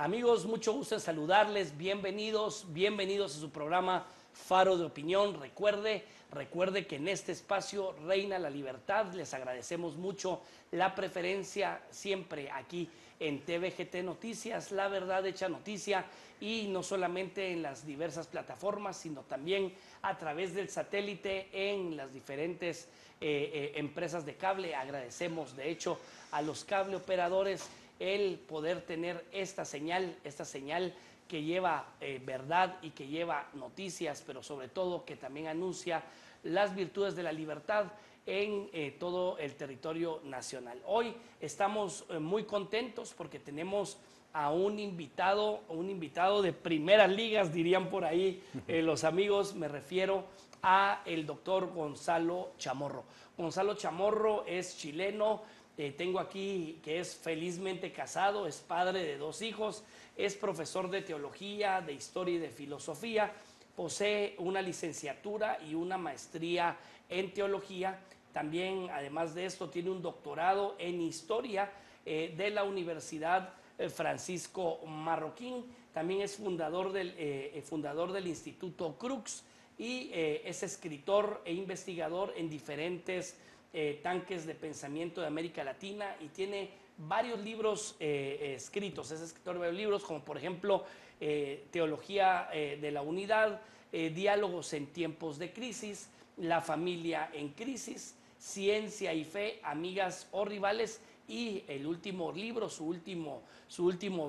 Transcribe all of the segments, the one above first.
Amigos, mucho gusto en saludarles, bienvenidos a su programa Faro de Opinión. Recuerde que en este espacio reina la libertad. Les agradecemos mucho la preferencia siempre aquí en TVGT Noticias, la verdad hecha noticia, y no solamente en las diversas plataformas, sino también a través del satélite en las diferentes empresas de cable. Agradecemos de hecho a los cable operadores el poder tener esta señal que lleva verdad y que lleva noticias, pero sobre todo que también anuncia las virtudes de la libertad en todo el territorio nacional. Hoy estamos muy contentos porque tenemos a un invitado de primeras ligas, dirían por ahí los amigos. Me refiero a el doctor Gonzalo Chamorro. Gonzalo Chamorro es chileno. Tengo aquí que es felizmente casado, es padre de 2 hijos, es profesor de teología, de historia y de filosofía, posee una licenciatura y una maestría en teología. También, además de esto, tiene un doctorado en historia de la Universidad Francisco Marroquín. También es fundador del Instituto Crux y es escritor e investigador en diferentes tanques de pensamiento de América Latina, y tiene varios libros escritos. Es escritor de varios libros, como por ejemplo Teología de la Unidad, Diálogos en Tiempos de Crisis, La Familia en Crisis, Ciencia y Fe, Amigas o Rivales, y el último libro, su último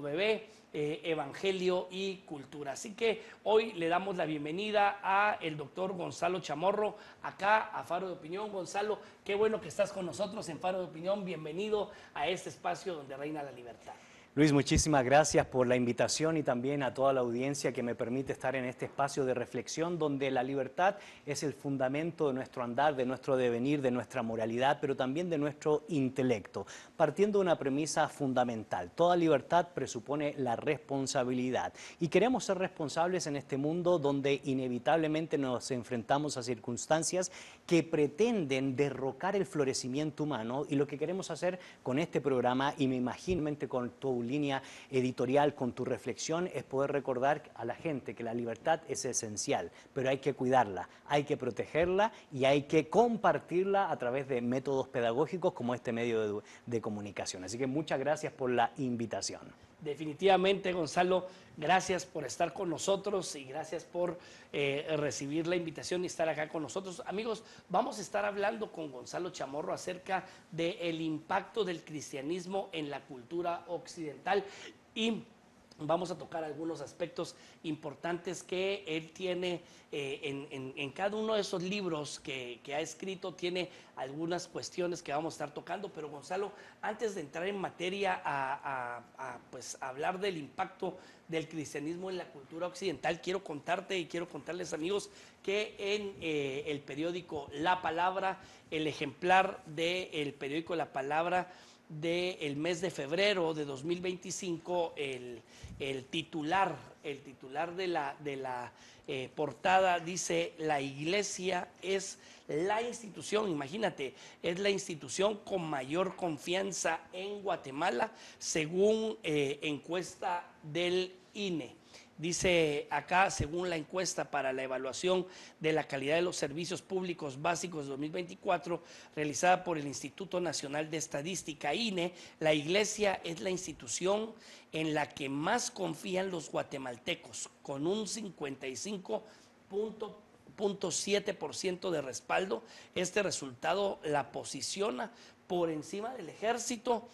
bebé, Evangelio y Cultura. Así que hoy le damos la bienvenida a el doctor Gonzalo Chamorro acá a Faro de Opinión. Gonzalo, qué bueno que estás con nosotros en Faro de Opinión. Bienvenido a este espacio donde reina la libertad. Luis, muchísimas gracias por la invitación y también a toda la audiencia que me permite estar en este espacio de reflexión donde la libertad es el fundamento de nuestro andar, de nuestro devenir, de nuestra moralidad, pero también de nuestro intelecto, partiendo de una premisa fundamental. Toda libertad presupone la responsabilidad y queremos ser responsables en este mundo donde inevitablemente nos enfrentamos a circunstancias que pretenden derrocar el florecimiento humano, y lo que queremos hacer con este programa, y me imagino con tu línea editorial, con tu reflexión, es poder recordar a la gente que la libertad es esencial, pero hay que cuidarla, hay que protegerla y hay que compartirla a través de métodos pedagógicos como este medio de comunicación. Así que muchas gracias por la invitación. Definitivamente, Gonzalo, gracias por estar con nosotros y gracias por recibir la invitación y estar acá con nosotros. Amigos, vamos a estar hablando con Gonzalo Chamorro acerca del impacto del cristianismo en la cultura occidental, y vamos a tocar algunos aspectos importantes que él tiene en cada uno de esos libros que ha escrito. Tiene algunas cuestiones que vamos a estar tocando, pero Gonzalo, antes de entrar en materia pues hablar del impacto del cristianismo en la cultura occidental, quiero contarte y quiero contarles, amigos, que en el periódico La Palabra, el ejemplar del periódico La Palabra del mes de febrero de 2025, el titular de la portada dice: la iglesia es la institución, imagínate, es la institución con mayor confianza en Guatemala según encuesta del INE. Dice acá, según la encuesta para la evaluación de la calidad de los servicios públicos básicos de 2024, realizada por el Instituto Nacional de Estadística, INE, la iglesia es la institución en la que más confían los guatemaltecos, con un 55.7% de respaldo. Este resultado la posiciona por encima del ejército,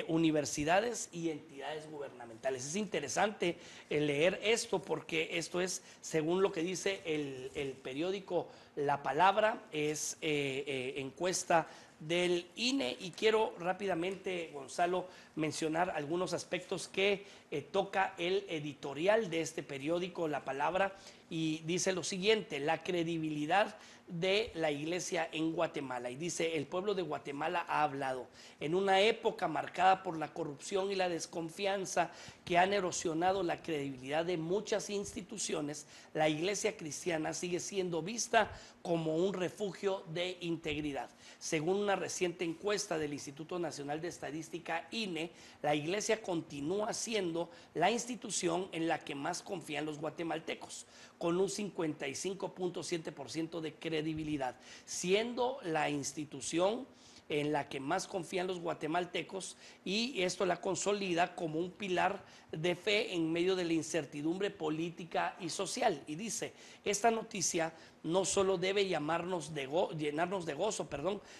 universidades y entidades gubernamentales. Es interesante leer esto porque esto es según lo que dice el periódico La Palabra, es encuesta del INE, y quiero rápidamente, Gonzalo, mencionar algunos aspectos que toca el editorial de este periódico La Palabra, y dice lo siguiente: la credibilidad de la iglesia en Guatemala. Y dice: el pueblo de Guatemala ha hablado. En una época marcada por la corrupción y la desconfianza que han erosionado la credibilidad de muchas instituciones, la iglesia cristiana sigue siendo vista como un refugio de integridad. Según una reciente encuesta del Instituto Nacional de Estadística, INE, la Iglesia continúa siendo la institución en la que más confían los guatemaltecos, con un 55.7% de credibilidad, siendo la institución en la que más confían los guatemaltecos, y esto la consolida como un pilar de fe en medio de la incertidumbre política y social. Y dice, esta noticia no solo debe llenarnos de gozo,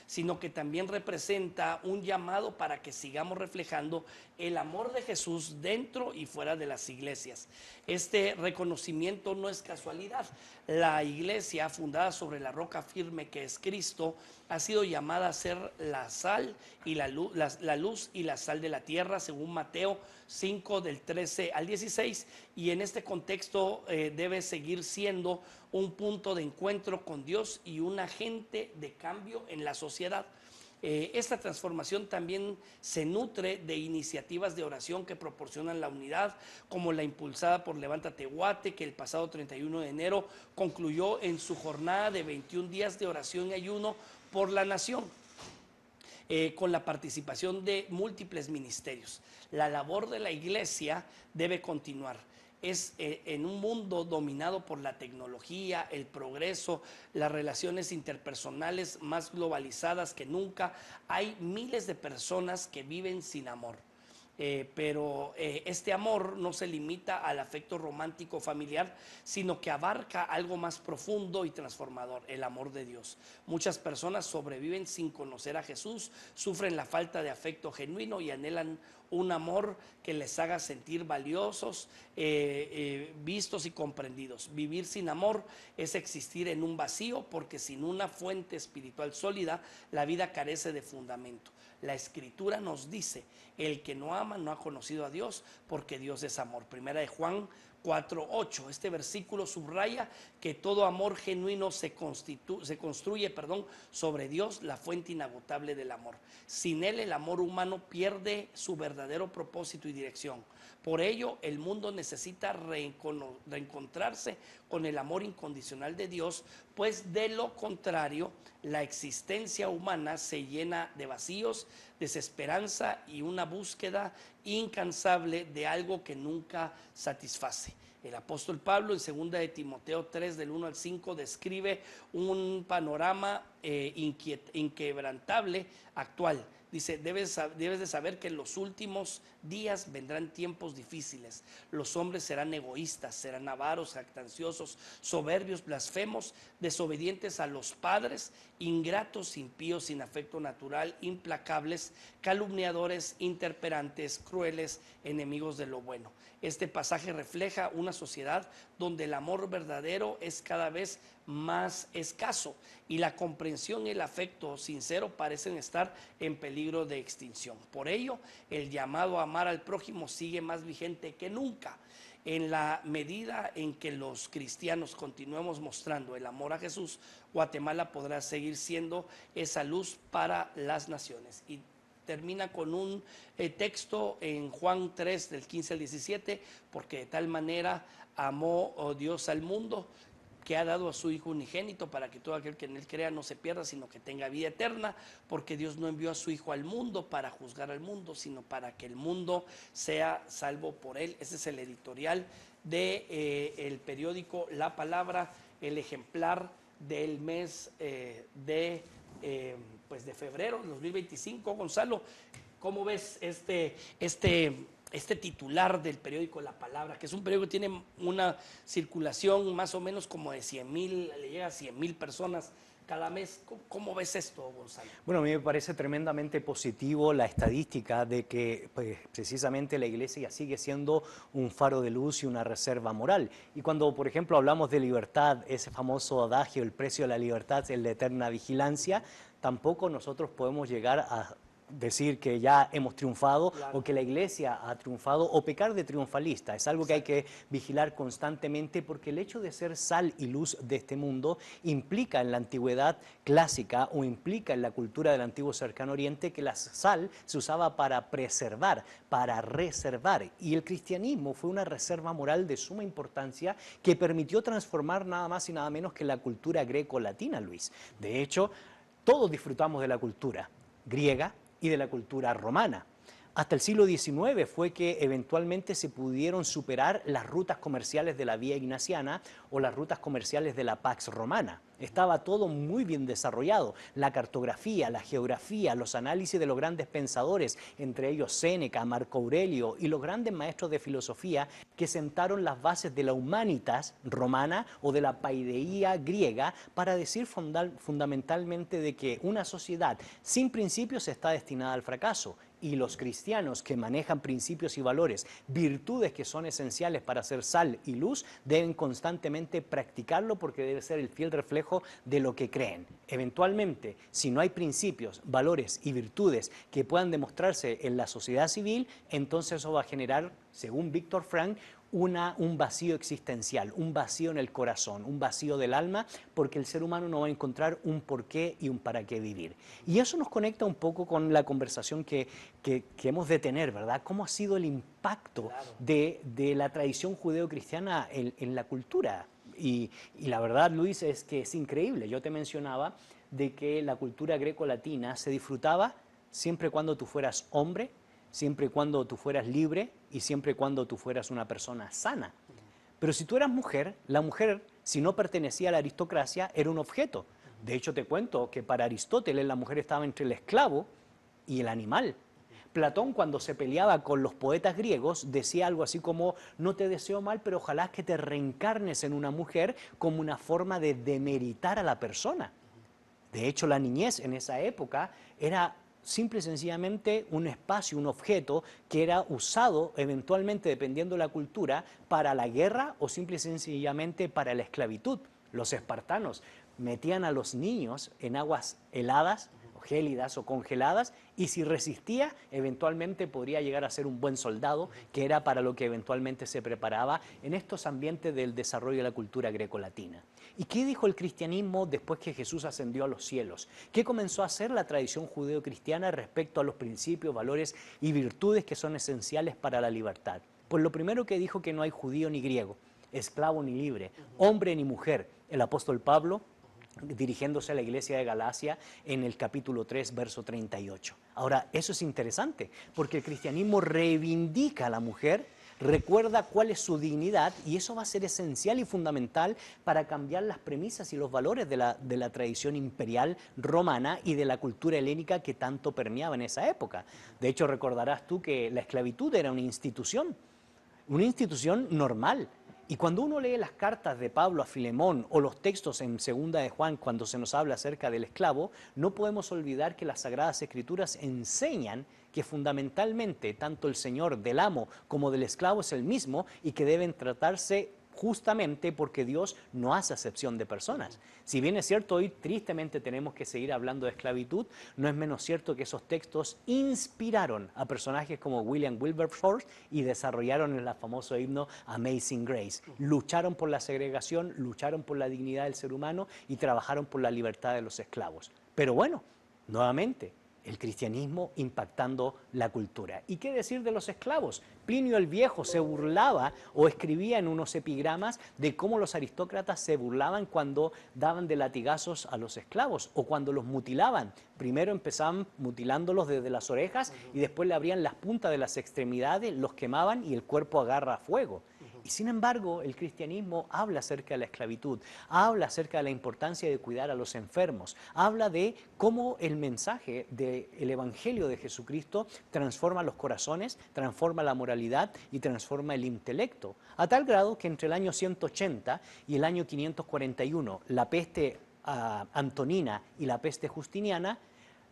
sino que también representa un llamado para que sigamos reflejando el amor de Jesús dentro y fuera de las iglesias. Este reconocimiento no es casualidad. La iglesia, fundada sobre la roca firme que es Cristo, ha sido llamada a ser la sal y la luz y la sal de la tierra, según Mateo 5 del 13 al 16, y en este contexto debe seguir siendo un punto de encuentro con Dios y un agente de cambio en la sociedad. Esta transformación también se nutre de iniciativas de oración que proporcionan la unidad, como la impulsada por Levántate Guate, que el pasado 31 de enero concluyó en su jornada de 21 días de oración y ayuno por la nación, con la participación de múltiples ministerios. La labor de la iglesia debe continuar. Es en un mundo dominado por la tecnología, el progreso, las relaciones interpersonales más globalizadas que nunca, hay miles de personas que viven sin amor. Pero este amor no se limita al afecto romántico familiar, sino que abarca algo más profundo y transformador, el amor de Dios. Muchas personas sobreviven sin conocer a Jesús, sufren la falta de afecto genuino y anhelan un amor que les haga sentir valiosos, vistos y comprendidos. Vivir sin amor es existir en un vacío, porque sin una fuente espiritual sólida, la vida carece de fundamento. La Escritura nos dice, el que no ama no ha conocido a Dios, porque Dios es amor. Primera de Juan 4:8. Este versículo subraya que todo amor genuino se construye sobre Dios, la fuente inagotable del amor. Sin Él, el amor humano pierde su verdadero propósito y dirección. Por ello, el mundo necesita reencontrarse con el amor incondicional de Dios, pues de lo contrario, la existencia humana se llena de vacíos, desesperanza y una búsqueda incansable de algo que nunca satisface. El apóstol Pablo en 2 de Timoteo 3 del 1 al 5 describe un panorama inquebrantable actual. Dice, debes de saber que en los últimos días vendrán tiempos difíciles. Los hombres serán egoístas, serán avaros, jactanciosos, soberbios, blasfemos, desobedientes a los padres, ingratos, impíos, sin afecto natural, implacables, calumniadores, interperantes, crueles, enemigos de lo bueno. Este pasaje refleja una sociedad donde el amor verdadero es cada vez más escaso y la comprensión y el afecto sincero parecen estar en peligro de extinción. Por ello, el llamado a amar al prójimo sigue más vigente que nunca. En la medida en que los cristianos continuemos mostrando el amor a Jesús, Guatemala podrá seguir siendo esa luz para las naciones. Y termina con un texto en Juan 3 del 15 al 17, porque de tal manera amó Dios al mundo, que ha dado a su Hijo unigénito, para que todo aquel que en Él crea no se pierda, sino que tenga vida eterna, porque Dios no envió a su Hijo al mundo para juzgar al mundo, sino para que el mundo sea salvo por Él. Ese es el editorial de el periódico La Palabra, el ejemplar del mes de febrero de 2025. Gonzalo, ¿cómo ves este titular del periódico La Palabra, que es un periódico que tiene una circulación más o menos como de 100,000, le llega a 100,000 personas cada mes? ¿Cómo ves esto, Gonzalo? Bueno, a mí me parece tremendamente positivo la estadística de que precisamente la iglesia sigue siendo un faro de luz y una reserva moral. Y cuando, por ejemplo, hablamos de libertad, ese famoso adagio, el precio de la libertad es la eterna vigilancia, tampoco nosotros podemos llegar a decir que ya hemos triunfado, claro, o que la iglesia ha triunfado, o pecar de triunfalista. Es algo que hay que vigilar constantemente, porque el hecho de ser sal y luz de este mundo implica en la antigüedad clásica o implica en la cultura del antiguo cercano oriente que la sal se usaba para preservar, para reservar, y el cristianismo fue una reserva moral de suma importancia que permitió transformar nada más y nada menos que la cultura greco-latina, Luis. De hecho, Todos disfrutamos de la cultura griega y de la cultura romana. Hasta el siglo XIX fue que eventualmente se pudieron superar las rutas comerciales de la Vía Ignaciana o las rutas comerciales de la Pax Romana. Estaba todo muy bien desarrollado. La cartografía, la geografía, los análisis de los grandes pensadores, entre ellos Séneca, Marco Aurelio y los grandes maestros de filosofía que sentaron las bases de la humanitas romana o de la paideía griega para decir fundamentalmente de que una sociedad sin principios está destinada al fracaso. Y los cristianos que manejan principios y valores, virtudes que son esenciales para ser sal y luz, deben constantemente practicarlo porque debe ser el fiel reflejo de lo que creen. Eventualmente, si no hay principios, valores y virtudes que puedan demostrarse en la sociedad civil, entonces eso va a generar, según Víctor Frank, un vacío existencial, un vacío en el corazón, un vacío del alma, porque el ser humano no va a encontrar un porqué y un para qué vivir. Y eso nos conecta un poco con la conversación que hemos de tener, ¿verdad? ¿Cómo ha sido el impacto de la tradición judeo-cristiana en la cultura? Y la verdad, Luis, es que es increíble. Yo te mencionaba de que la cultura greco-latina se disfrutaba siempre cuando tú fueras hombre, siempre y cuando tú fueras libre y siempre y cuando tú fueras una persona sana. Pero si tú eras mujer, la mujer, si no pertenecía a la aristocracia, era un objeto. De hecho, te cuento que para Aristóteles la mujer estaba entre el esclavo y el animal. Platón, cuando se peleaba con los poetas griegos, decía algo así como: no te deseo mal, pero ojalá que te reencarnes en una mujer, como una forma de demeritar a la persona. De hecho, la niñez en esa época era simple y sencillamente un espacio, un objeto que era usado eventualmente, dependiendo de la cultura, para la guerra o simple y sencillamente para la esclavitud. Los espartanos metían a los niños en aguas heladas, gélidas o congeladas, y si resistía, eventualmente podría llegar a ser un buen soldado, que era para lo que eventualmente se preparaba en estos ambientes del desarrollo de la cultura grecolatina. ¿Y qué dijo el cristianismo después que Jesús ascendió a los cielos? ¿Qué comenzó a hacer la tradición judeo-cristiana respecto a los principios, valores y virtudes que son esenciales para la libertad? Pues lo primero que dijo, que no hay judío ni griego, esclavo ni libre, hombre ni mujer. El apóstol Pablo, dirigiéndose a la iglesia de Galacia en el capítulo 3, verso 38. Ahora, eso es interesante, porque el cristianismo reivindica a la mujer, recuerda cuál es su dignidad, y eso va a ser esencial y fundamental para cambiar las premisas y los valores de la tradición imperial romana y de la cultura helénica que tanto permeaba en esa época. De hecho, recordarás tú que la esclavitud era una institución normal. Y cuando uno lee las cartas de Pablo a Filemón o los textos en Segunda de Juan, cuando se nos habla acerca del esclavo, no podemos olvidar que las Sagradas Escrituras enseñan que fundamentalmente tanto el Señor del amo como del esclavo es el mismo y que deben tratarse justamente porque Dios no hace acepción de personas. Si bien es cierto, hoy tristemente tenemos que seguir hablando de esclavitud, no es menos cierto que esos textos inspiraron a personajes como William Wilberforce y desarrollaron el famoso himno Amazing Grace. Lucharon por la segregación, lucharon por la dignidad del ser humano y trabajaron por la libertad de los esclavos. Pero bueno, nuevamente, el cristianismo impactando la cultura. ¿Y qué decir de los esclavos? Plinio el Viejo se burlaba o escribía en unos epigramas de cómo los aristócratas se burlaban cuando daban de latigazos a los esclavos o cuando los mutilaban. Primero empezaban mutilándolos desde las orejas y después le abrían las puntas de las extremidades, los quemaban y el cuerpo agarra fuego. Y sin embargo, el cristianismo habla acerca de la esclavitud, habla acerca de la importancia de cuidar a los enfermos, habla de cómo el mensaje del Evangelio de Jesucristo transforma los corazones, transforma la moralidad y transforma el intelecto, a tal grado que entre el año 180 y el año 541, la peste antonina y la peste justiniana,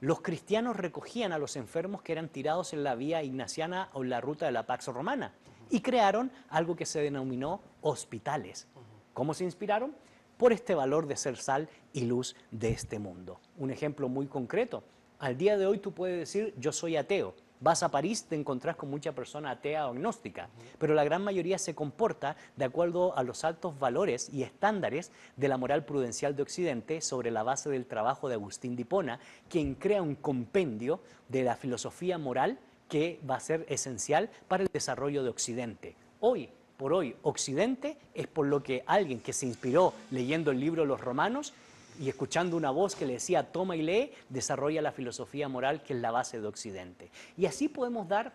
los cristianos recogían a los enfermos que eran tirados en la vía ignaciana o en la ruta de la Pax Romana y crearon algo que se denominó hospitales. ¿Cómo se inspiraron? Por este valor de ser sal y luz de este mundo. Un ejemplo muy concreto. Al día de hoy tú puedes decir: yo soy ateo. Vas a París, te encontrás con mucha persona atea o agnóstica, pero la gran mayoría se comporta de acuerdo a los altos valores y estándares de la moral prudencial de Occidente sobre la base del trabajo de Agustín de Hipona, quien crea un compendio de la filosofía moral que va a ser esencial para el desarrollo de Occidente. Hoy por hoy, Occidente es por lo que alguien que se inspiró leyendo el libro de los Romanos y escuchando una voz que le decía toma y lee, desarrolla la filosofía moral que es la base de Occidente. Y así podemos dar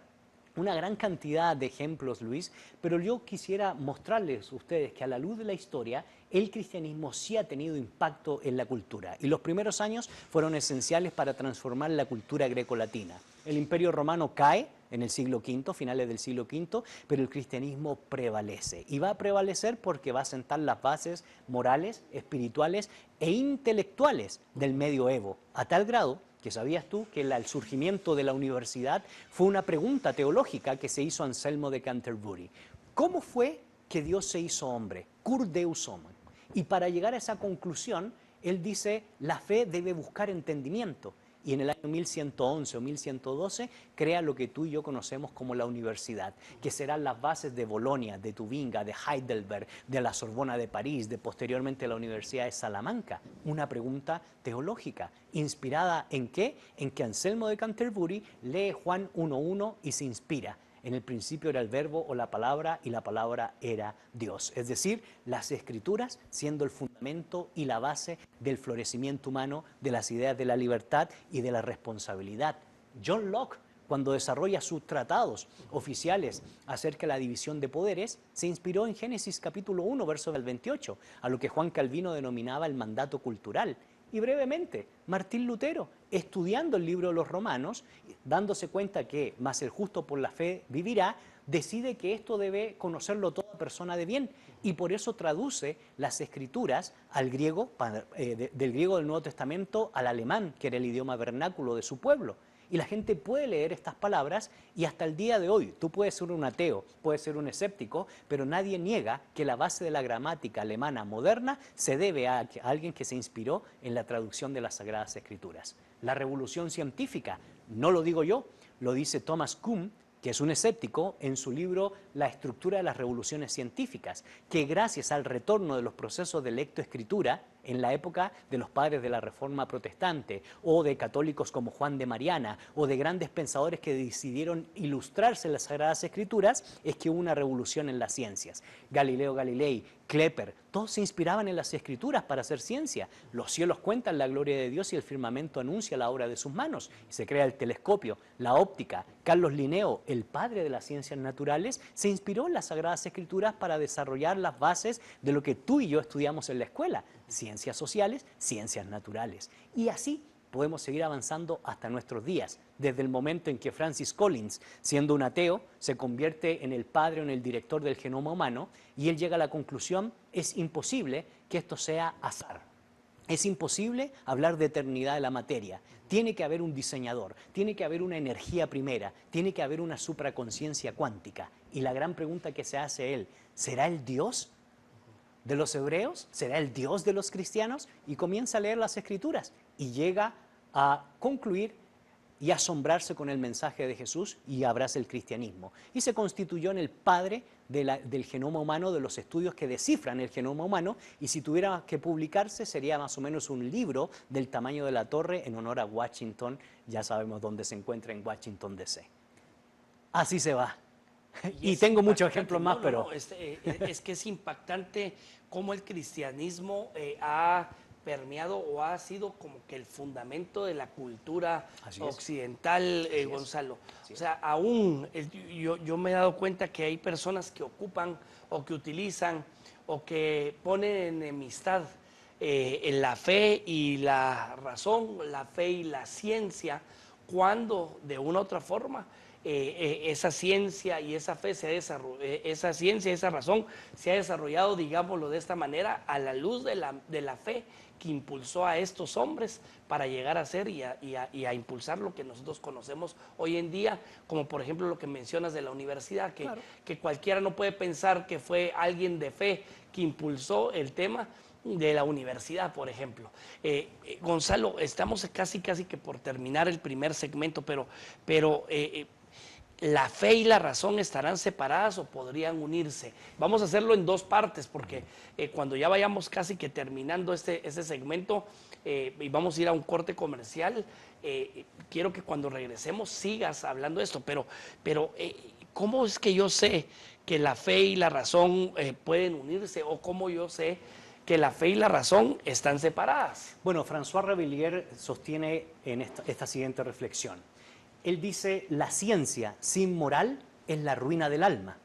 una gran cantidad de ejemplos, Luis, pero yo quisiera mostrarles a ustedes que a la luz de la historia el cristianismo sí ha tenido impacto en la cultura y los primeros años fueron esenciales para transformar la cultura grecolatina. El Imperio Romano cae en el siglo V, finales del siglo V, pero el cristianismo prevalece y va a prevalecer porque va a sentar las bases morales, espirituales e intelectuales del medioevo, a tal grado que sabías tú que el surgimiento de la universidad fue una pregunta teológica que se hizo Anselmo de Canterbury. ¿Cómo fue que Dios se hizo hombre? Cur Deus homo. Y para llegar a esa conclusión, él dice, la fe debe buscar entendimiento. Y en el año 1111 o 1112 crea lo que tú y yo conocemos como la universidad, que serán las bases de Bolonia, de Tubinga, de Heidelberg, de la Sorbona de París, de posteriormente la Universidad de Salamanca. Una pregunta teológica, inspirada ¿en qué? En que Anselmo de Canterbury lee Juan 1.1 y se inspira. En el principio era el verbo o la palabra y la palabra era Dios. Es decir, las escrituras siendo el fundamento y la base del florecimiento humano, de las ideas de la libertad y de la responsabilidad. John Locke, cuando desarrolla sus tratados oficiales acerca de la división de poderes, se inspiró en Génesis capítulo 1, verso del 28, a lo que Juan Calvino denominaba el mandato cultural. Y brevemente, Martín Lutero, estudiando el libro de los Romanos, dándose cuenta que más el justo por la fe vivirá, decide que esto debe conocerlo toda persona de bien y por eso traduce las escrituras al griego, del griego del Nuevo Testamento al alemán, que era el idioma vernáculo de su pueblo. Y la gente puede leer estas palabras y hasta el día de hoy, tú puedes ser un ateo, puedes ser un escéptico, pero nadie niega que la base de la gramática alemana moderna se debe a alguien que se inspiró en la traducción de las Sagradas Escrituras. La revolución científica, no lo digo yo, lo dice Thomas Kuhn, que es un escéptico, en su libro La estructura de las revoluciones científicas, que gracias al retorno de los procesos de lectoescritura en la época de los padres de la Reforma Protestante o de católicos como Juan de Mariana o de grandes pensadores que decidieron ilustrarse en las Sagradas Escrituras, es que hubo una revolución en las ciencias. Galileo Galilei, Kepler, todos se inspiraban en las Escrituras para hacer ciencia. Los cielos cuentan la gloria de Dios y el firmamento anuncia la obra de sus manos. Y se crea el telescopio, la óptica. Carlos Linneo, el padre de las ciencias naturales, se inspiró en las Sagradas Escrituras para desarrollar las bases de lo que tú y yo estudiamos en la escuela. Ciencias sociales, ciencias naturales. Y así podemos seguir avanzando hasta nuestros días, desde el momento en que Francis Collins, siendo un ateo, se convierte en el padre o en el director del genoma humano y él llega a la conclusión, es imposible que esto sea azar. Es imposible hablar de eternidad de la materia. Tiene que haber un diseñador, tiene que haber una energía primera, tiene que haber una supraconciencia cuántica. Y la gran pregunta que se hace él, ¿será el Dios de los hebreos? ¿Será el Dios de los cristianos? Y comienza a leer las Escrituras y llega a concluir y asombrarse con el mensaje de Jesús y abraza el cristianismo. Y se constituyó en el padre del genoma humano, de los estudios que descifran el genoma humano, y si tuviera que publicarse sería más o menos un libro del tamaño de la torre en honor a Washington, ya sabemos dónde se encuentra, en Washington DC. Así se va. Y tengo muchos ejemplos más, pero... es que es impactante cómo el cristianismo ha permeado o ha sido como que el fundamento de la cultura occidental, Gonzalo. O sea, aún yo me he dado cuenta que hay personas que ocupan o que utilizan o que ponen enemistad en la fe y la razón, la fe y la ciencia, cuando de una u otra forma esa ciencia y esa fe esa ciencia y esa razón se ha desarrollado, digámoslo de esta manera, a la luz de la fe que impulsó a estos hombres para llegar a ser y a impulsar lo que nosotros conocemos hoy en día, como por ejemplo lo que mencionas de la universidad, que cualquiera no puede pensar que fue alguien de fe que impulsó el tema de la universidad, por ejemplo. Gonzalo, estamos casi que por terminar el primer segmento, pero ¿la fe y la razón estarán separadas o podrían unirse? Vamos a hacerlo en dos partes porque cuando ya vayamos casi que terminando ese segmento y vamos a ir a un corte comercial, quiero que cuando regresemos sigas hablando de esto, pero ¿cómo es que yo sé que la fe y la razón pueden unirse? ¿O cómo yo sé que la fe y la razón están separadas. Bueno, François Rabelais sostiene en esta siguiente reflexión. Él dice, la ciencia sin moral es la ruina del alma.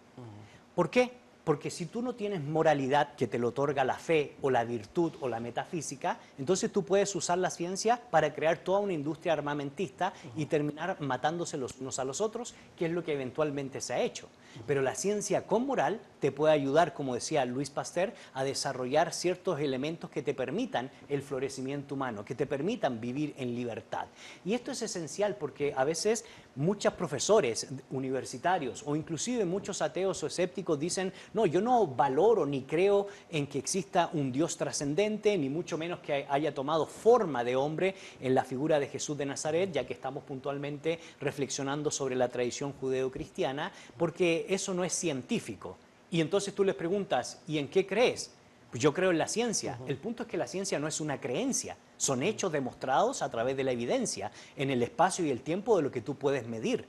¿Por qué? Porque si tú no tienes moralidad que te lo otorga la fe o la virtud o la metafísica, entonces tú puedes usar la ciencia para crear toda una industria armamentista y terminar matándose los unos a los otros, que es lo que eventualmente se ha hecho. Pero la ciencia con moral te puede ayudar, como decía Louis Pasteur, a desarrollar ciertos elementos que te permitan el florecimiento humano, que te permitan vivir en libertad. Y esto es esencial porque a veces muchos profesores universitarios o inclusive muchos ateos o escépticos dicen, no, yo no valoro ni creo en que exista un Dios trascendente, ni mucho menos que haya tomado forma de hombre en la figura de Jesús de Nazaret, ya que estamos puntualmente reflexionando sobre la tradición judeocristiana, porque eso no es científico. Y entonces tú les preguntas, ¿y en qué crees? Pues yo creo en la ciencia. El punto es que la ciencia no es una creencia, son hechos demostrados a través de la evidencia, en el espacio y el tiempo de lo que tú puedes medir.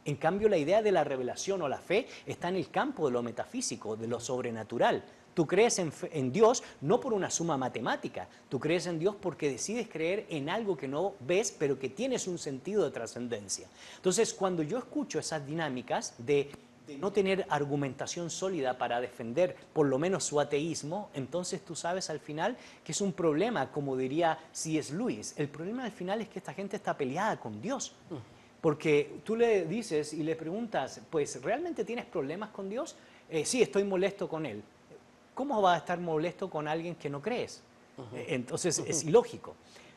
En cambio, la idea de la revelación o la fe está en el campo de lo metafísico, de lo sobrenatural. Tú crees en Dios no por una suma matemática, tú crees en Dios porque decides creer en algo que no ves, pero que tienes un sentido de trascendencia. Entonces, cuando yo escucho esas dinámicas de no tener argumentación sólida para defender por lo menos su ateísmo, entonces tú sabes al final que es un problema, como diría C.S. Lewis. El problema al final es que esta gente está peleada con Dios. Porque tú le dices y le preguntas, pues, ¿realmente tienes problemas con Dios? Sí, estoy molesto con Él. ¿Cómo vas a estar molesto con alguien que no crees? Entonces es ilógico.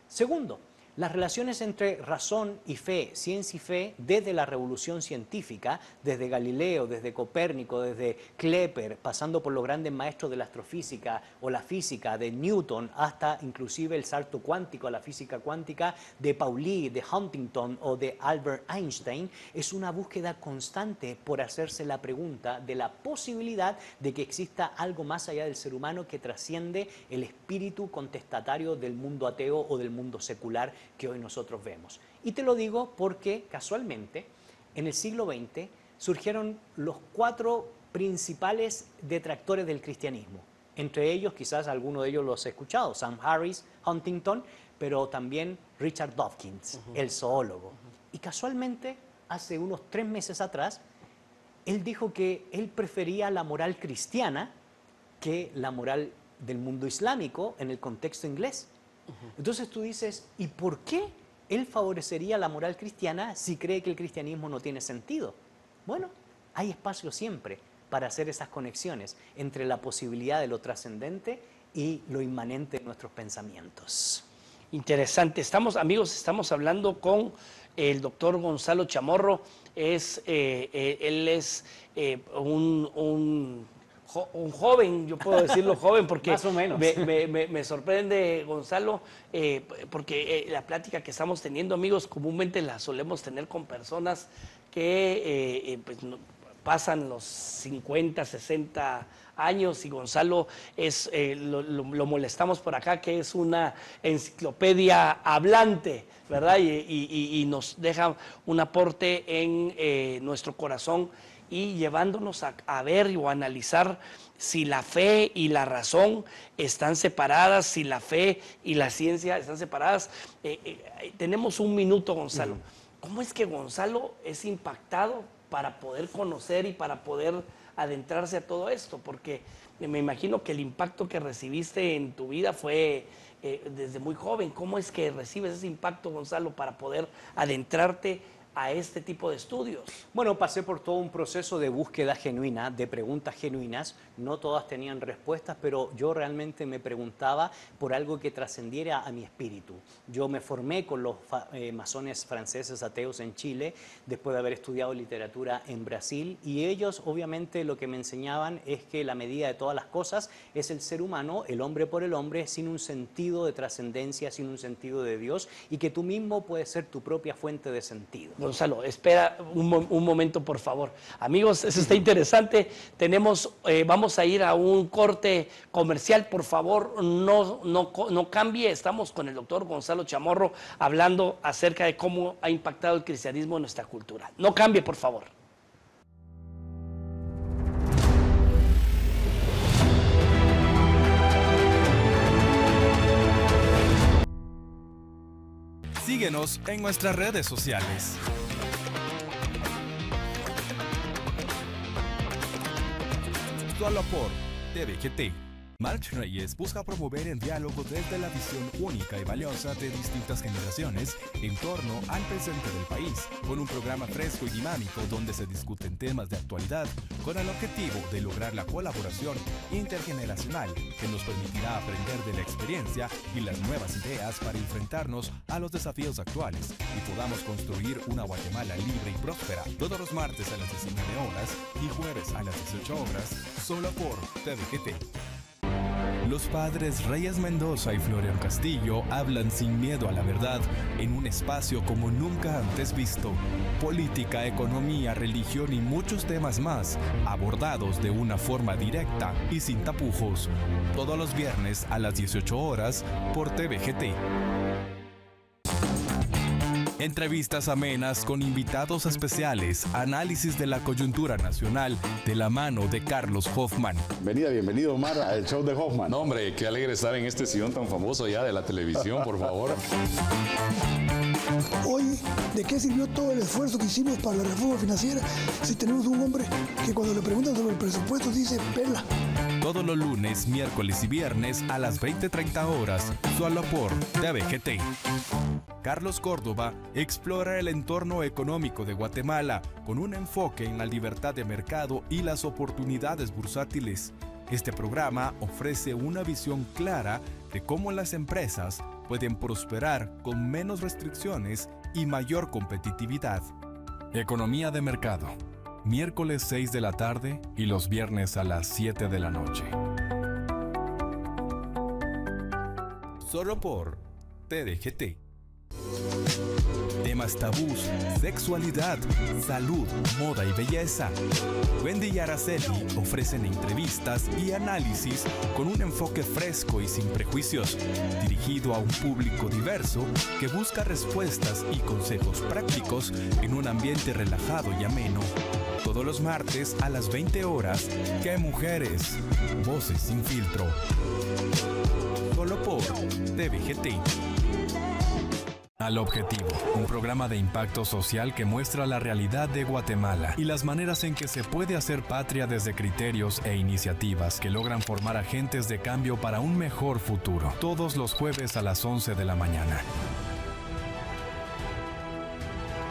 Segundo, las relaciones entre razón y fe, ciencia y fe, desde la revolución científica, desde Galileo, desde Copérnico, desde Kepler, pasando por los grandes maestros de la astrofísica o la física, de Newton, hasta inclusive el salto cuántico a la física cuántica de Pauli, de Huntington o de Albert Einstein, es una búsqueda constante por hacerse la pregunta de la posibilidad de que exista algo más allá del ser humano que trasciende el espíritu contestatario del mundo ateo o del mundo secular que hoy nosotros vemos. Y te lo digo porque casualmente en el siglo XX surgieron los 4 principales detractores del cristianismo. Entre ellos, quizás alguno de ellos los he escuchado, Sam Harris, Huntington, pero también Richard Dawkins, el zoólogo. Y casualmente, hace unos 3 meses atrás, él dijo que él prefería la moral cristiana que la moral del mundo islámico en el contexto inglés. Entonces tú dices, ¿y por qué él favorecería la moral cristiana si cree que el cristianismo no tiene sentido? Bueno, hay espacio siempre para hacer esas conexiones entre la posibilidad de lo trascendente y lo inmanente de nuestros pensamientos. Interesante. Amigos, estamos hablando con el doctor Gonzalo Chamorro. Él es un joven, yo puedo decirlo joven, porque más o menos. Me sorprende, Gonzalo, porque la plática que estamos teniendo, amigos, comúnmente la solemos tener con personas que pues, pasan los 50, 60 años, y Gonzalo lo molestamos por acá, que es una enciclopedia hablante, ¿verdad? Y nos deja un aporte en nuestro corazón, y llevándonos a ver o a analizar si la fe y la razón están separadas, si la fe y la ciencia están separadas. Tenemos un minuto, Gonzalo. ¿Cómo es que Gonzalo es impactado para poder conocer y para poder adentrarse a todo esto? Porque me imagino que el impacto que recibiste en tu vida fue desde muy joven. ¿Cómo es que recibes ese impacto, Gonzalo, para poder adentrarte a este tipo de estudios? Bueno, pasé por todo un proceso de búsqueda genuina, de preguntas genuinas. No todas tenían respuestas, pero yo realmente me preguntaba por algo que trascendiera a mi espíritu. Yo me formé con los masones franceses ateos en Chile, después de haber estudiado literatura en Brasil, y ellos obviamente lo que me enseñaban es que la medida de todas las cosas es el ser humano, el hombre por el hombre, sin un sentido de trascendencia, sin un sentido de Dios, y que tú mismo puedes ser tu propia fuente de sentido. Gonzalo, espera un momento, por favor. Amigos, eso está interesante. Vamos a ir a un corte comercial. Por favor, no cambie. Estamos con el doctor Gonzalo Chamorro hablando acerca de cómo ha impactado el cristianismo en nuestra cultura. No cambie, por favor. Síguenos en nuestras redes sociales. Solo por TVGT. March Reyes busca promover el diálogo desde la visión única y valiosa de distintas generaciones en torno al presente del país, con un programa fresco y dinámico donde se discuten temas de actualidad con el objetivo de lograr la colaboración intergeneracional que nos permitirá aprender de la experiencia y las nuevas ideas para enfrentarnos a los desafíos actuales y podamos construir una Guatemala libre y próspera todos los martes a las 19 horas y jueves a las 18 horas, solo por TVGT. Los padres Reyes Mendoza y Florian Castillo hablan sin miedo a la verdad en un espacio como nunca antes visto. Política, economía, religión y muchos temas más, abordados de una forma directa y sin tapujos. Todos los viernes a las 18 horas por TVGT. Entrevistas amenas con invitados especiales, análisis de la coyuntura nacional de la mano de Carlos Hoffman. Bienvenido Omar al show de Hoffman. No, hombre, qué alegre estar en este sillón tan famoso ya de la televisión, por favor. Hoy, ¿de qué sirvió todo el esfuerzo que hicimos para la reforma financiera si tenemos un hombre que cuando le preguntan sobre el presupuesto dice pela? Todos los lunes, miércoles y viernes a las 20:30 horas, solo por TVGT. Carlos Córdoba explora el entorno económico de Guatemala con un enfoque en la libertad de mercado y las oportunidades bursátiles. Este programa ofrece una visión clara de cómo las empresas pueden prosperar con menos restricciones y mayor competitividad. Economía de mercado. Miércoles 6 de la tarde y los viernes a las 7 de la noche. Solo por TVGT. Temas tabús, sexualidad, salud, moda y belleza. Wendy y Araceli ofrecen entrevistas y análisis con un enfoque fresco y sin prejuicios, dirigido a un público diverso que busca respuestas y consejos prácticos en un ambiente relajado y ameno. Todos los martes a las 20 horas, ¡Qué mujeres! Voces sin filtro. Solo por TVGT. Al Objetivo, un programa de impacto social que muestra la realidad de Guatemala y las maneras en que se puede hacer patria desde criterios e iniciativas que logran formar agentes de cambio para un mejor futuro. Todos los jueves a las 11 de la mañana.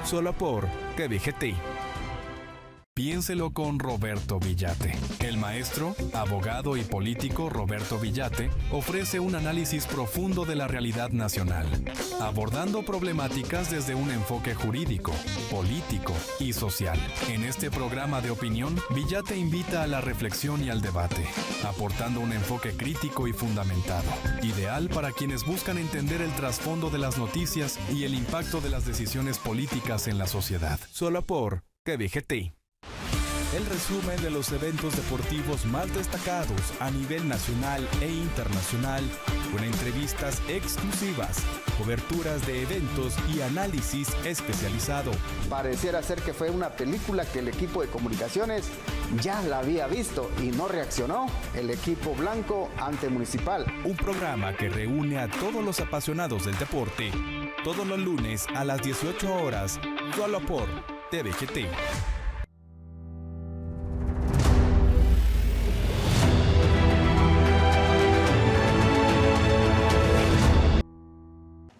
Solo por TVGT. Piénselo con Roberto Villate. El maestro, abogado y político Roberto Villate ofrece un análisis profundo de la realidad nacional, abordando problemáticas desde un enfoque jurídico, político y social. En este programa de opinión, Villate invita a la reflexión y al debate, aportando un enfoque crítico y fundamentado, ideal para quienes buscan entender el trasfondo de las noticias y el impacto de las decisiones políticas en la sociedad. Solo por TVGT. El resumen de los eventos deportivos más destacados a nivel nacional e internacional, con entrevistas exclusivas, coberturas de eventos y análisis especializado. Pareciera ser que fue una película que el equipo de comunicaciones ya la había visto y no reaccionó. El equipo blanco ante Municipal. Un programa que reúne a todos los apasionados del deporte, todos los lunes a las 18 horas, solo por TVGT.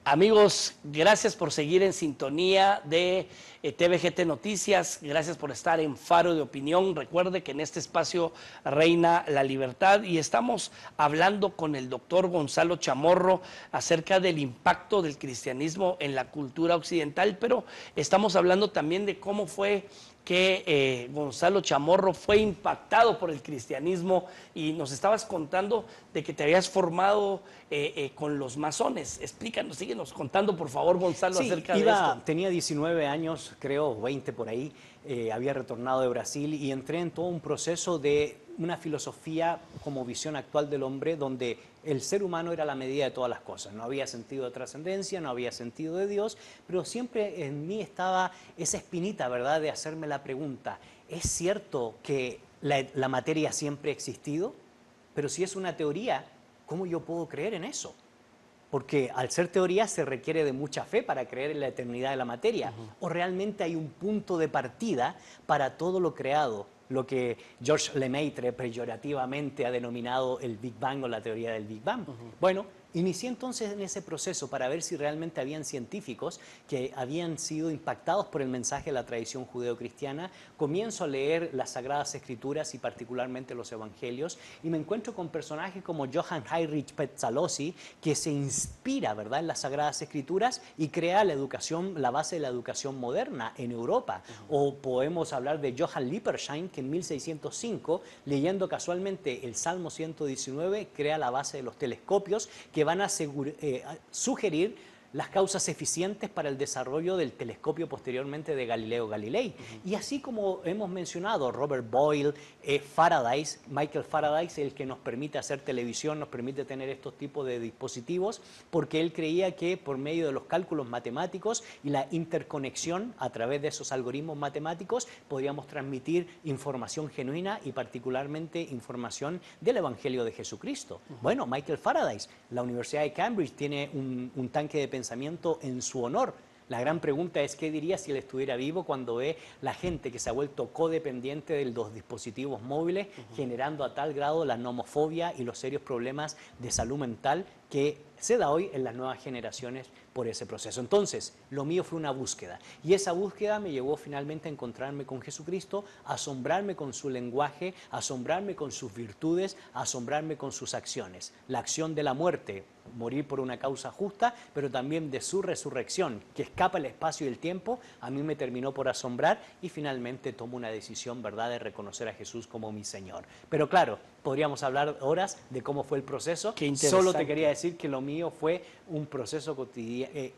Amigos, gracias por seguir en sintonía de TVGT Noticias, gracias por estar en Faro de Opinión. Recuerde que en este espacio reina la libertad y estamos hablando con el doctor Gonzalo Chamorro acerca del impacto del cristianismo en la cultura occidental, pero estamos hablando también de cómo fue que Gonzalo Chamorro fue impactado por el cristianismo y nos estabas contando de que te habías formado con los masones. Explícanos, síguenos contando por favor, Gonzalo, acerca de esto. Tenía 19 años, creo, 20 por ahí, había retornado de Brasil y entré en todo un proceso de una filosofía como visión actual del hombre donde el ser humano era la medida de todas las cosas. No había sentido de trascendencia, no había sentido de Dios, pero siempre en mí estaba esa espinita, ¿verdad?, de hacerme la pregunta, ¿es cierto que la materia siempre ha existido? Pero si es una teoría, ¿cómo yo puedo creer en eso? Porque al ser teoría se requiere de mucha fe para creer en la eternidad de la materia. O realmente hay un punto de partida para todo lo creado, lo que Georges Lemaitre peyorativamente ha denominado el Big Bang o la teoría del Big Bang. Bueno, inicié entonces en ese proceso para ver si realmente habían científicos que habían sido impactados por el mensaje de la tradición judeocristiana. Comienzo a leer las Sagradas Escrituras y particularmente los Evangelios y me encuentro con personajes como Johann Heinrich Pestalozzi, que se inspira, ¿verdad?, en las Sagradas Escrituras y crea la educación, la base de la educación moderna en Europa. O podemos hablar de Johann Lippershine, que en 1605, leyendo casualmente el Salmo 119, crea la base de los telescopios que van a sugerir las causas eficientes para el desarrollo del telescopio posteriormente de Galileo Galilei. Y así como hemos mencionado, Robert Boyle, Faraday, Michael Faraday, el que nos permite hacer televisión, nos permite tener estos tipos de dispositivos, porque él creía que por medio de los cálculos matemáticos y la interconexión a través de esos algoritmos matemáticos podríamos transmitir información genuina y particularmente información del Evangelio de Jesucristo. Bueno, Michael Faraday, la Universidad de Cambridge tiene un tanque de pensamiento en su honor. La gran pregunta es, ¿qué diría si él estuviera vivo cuando ve la gente que se ha vuelto codependiente de los dispositivos móviles, generando a tal grado la nomofobia y los serios problemas de salud mental que se da hoy en las nuevas generaciones por ese proceso? Entonces, lo mío fue una búsqueda y esa búsqueda me llevó finalmente a encontrarme con Jesucristo, a asombrarme con su lenguaje, a asombrarme con sus virtudes, a asombrarme con sus acciones. La acción de la muerte, morir por una causa justa, pero también de su resurrección, que escapa el espacio y el tiempo, a mí me terminó por asombrar y finalmente tomo una decisión, ¿verdad?, de reconocer a Jesús como mi Señor. Pero claro, podríamos hablar horas de cómo fue el proceso. Solo te quería decir que lo mío fue un proceso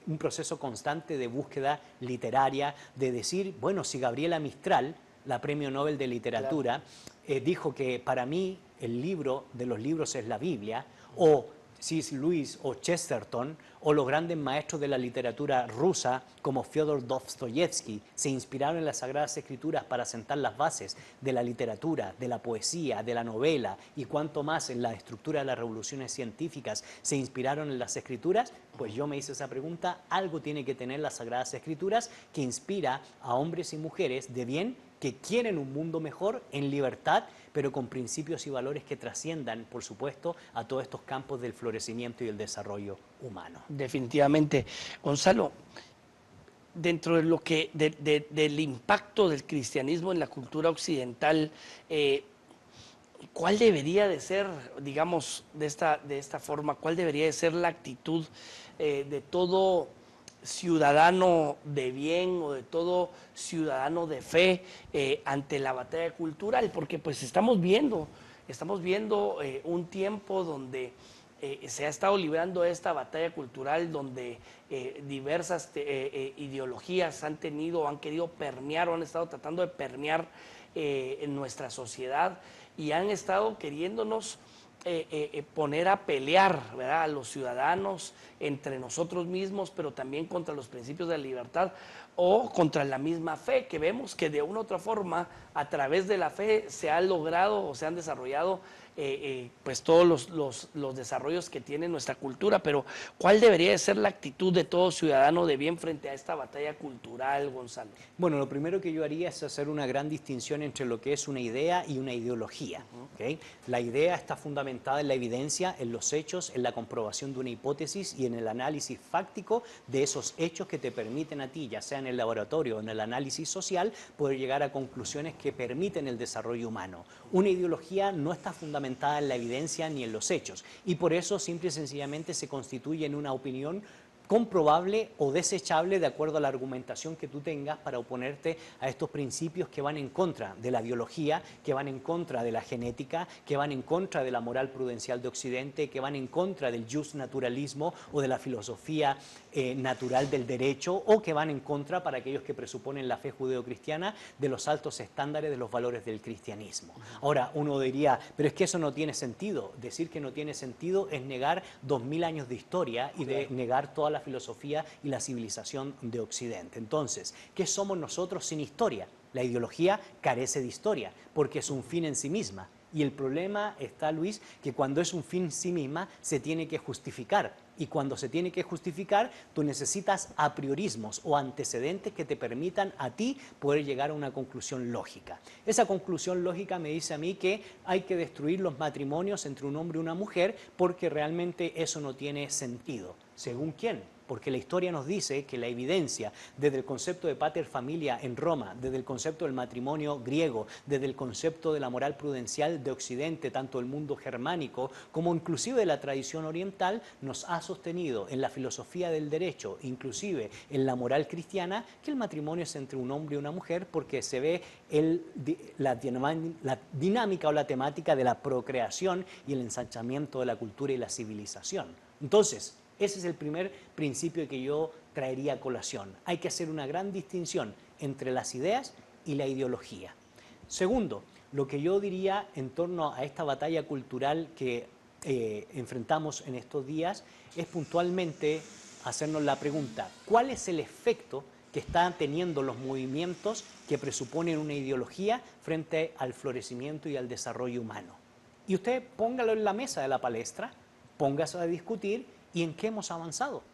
un proceso constante de búsqueda literaria, de decir, bueno, si Gabriela Mistral, la Premio Nobel de Literatura, dijo que para mí el libro de los libros es la Biblia, o C.S. Lewis o Chesterton, o los grandes maestros de la literatura rusa como Fyodor Dostoyevsky se inspiraron en las Sagradas Escrituras para sentar las bases de la literatura, de la poesía, de la novela y cuanto más en la estructura de las revoluciones científicas se inspiraron en las Escrituras, pues yo me hice esa pregunta, algo tiene que tener las Sagradas Escrituras que inspira a hombres y mujeres de bien que quieren un mundo mejor en libertad, pero con principios y valores que trasciendan, por supuesto, a todos estos campos del florecimiento y el desarrollo humano. Definitivamente. Gonzalo, dentro de lo que del impacto del cristianismo en la cultura occidental, ¿cuál debería de ser, digamos, de esta forma, cuál debería de ser la actitud de todo ciudadano de bien o de todo ciudadano de fe ante la batalla cultural? Porque pues estamos viendo un tiempo donde se ha estado librando esta batalla cultural, donde diversas ideologías han querido permear o han estado tratando de permear en nuestra sociedad y han estado queriéndonos poner a pelear, ¿verdad?, a los ciudadanos entre nosotros mismos, pero también contra los principios de la libertad o contra la misma fe, que vemos que de una u otra forma a través de la fe se ha logrado o se han desarrollado pues todos los desarrollos que tiene nuestra cultura. Pero ¿cuál debería de ser la actitud de todo ciudadano de bien frente a esta batalla cultural, Gonzalo? Bueno, lo primero que yo haría es hacer una gran distinción entre lo que es una idea y una ideología. ¿Okay? La idea está fundamentada en la evidencia, en los hechos, en la comprobación de una hipótesis y en el análisis fáctico de esos hechos que te permiten a ti, ya sea en el laboratorio o en el análisis social, poder llegar a conclusiones que permiten el desarrollo humano. Una ideología no está fundamentada en la evidencia ni en los hechos y por eso simple y sencillamente se constituye en una opinión comprobable o desechable de acuerdo a la argumentación que tú tengas para oponerte a estos principios que van en contra de la biología, que van en contra de la genética, que van en contra de la moral prudencial de Occidente, que van en contra del justnaturalismo o de la filosofía natural del derecho, o que van en contra, para aquellos que presuponen la fe judeocristiana, de los altos estándares de los valores del cristianismo. Ahora, uno diría, pero es que eso no tiene sentido. Decir que no tiene sentido es negar 2000 años de historia y de negar toda la filosofía y la civilización de Occidente. Entonces, ¿qué somos nosotros sin historia? La ideología carece de historia porque es un fin en sí misma. Y el problema está, Luis, que cuando es un fin en sí misma, se tiene que justificar. Y cuando se tiene que justificar, tú necesitas apriorismos o antecedentes que te permitan a ti poder llegar a una conclusión lógica. Esa conclusión lógica me dice a mí que hay que destruir los matrimonios entre un hombre y una mujer porque realmente eso no tiene sentido. ¿Según quién? Porque la historia nos dice que la evidencia desde el concepto de pater familia en Roma, desde el concepto del matrimonio griego, desde el concepto de la moral prudencial de Occidente, tanto el mundo germánico como inclusive de la tradición oriental, nos ha sostenido en la filosofía del derecho, inclusive en la moral cristiana, que el matrimonio es entre un hombre y una mujer porque se ve la dinámica o la temática de la procreación y el ensanchamiento de la cultura y la civilización. Entonces, ese es el primer principio que yo traería a colación. Hay que hacer una gran distinción entre las ideas y la ideología. Segundo, lo que yo diría en torno a esta batalla cultural que enfrentamos en estos días es puntualmente hacernos la pregunta, ¿cuál es el efecto que están teniendo los movimientos que presuponen una ideología frente al florecimiento y al desarrollo humano? Y usted póngalo en la mesa de la palestra, póngase a discutir. ¿Y en qué hemos avanzado?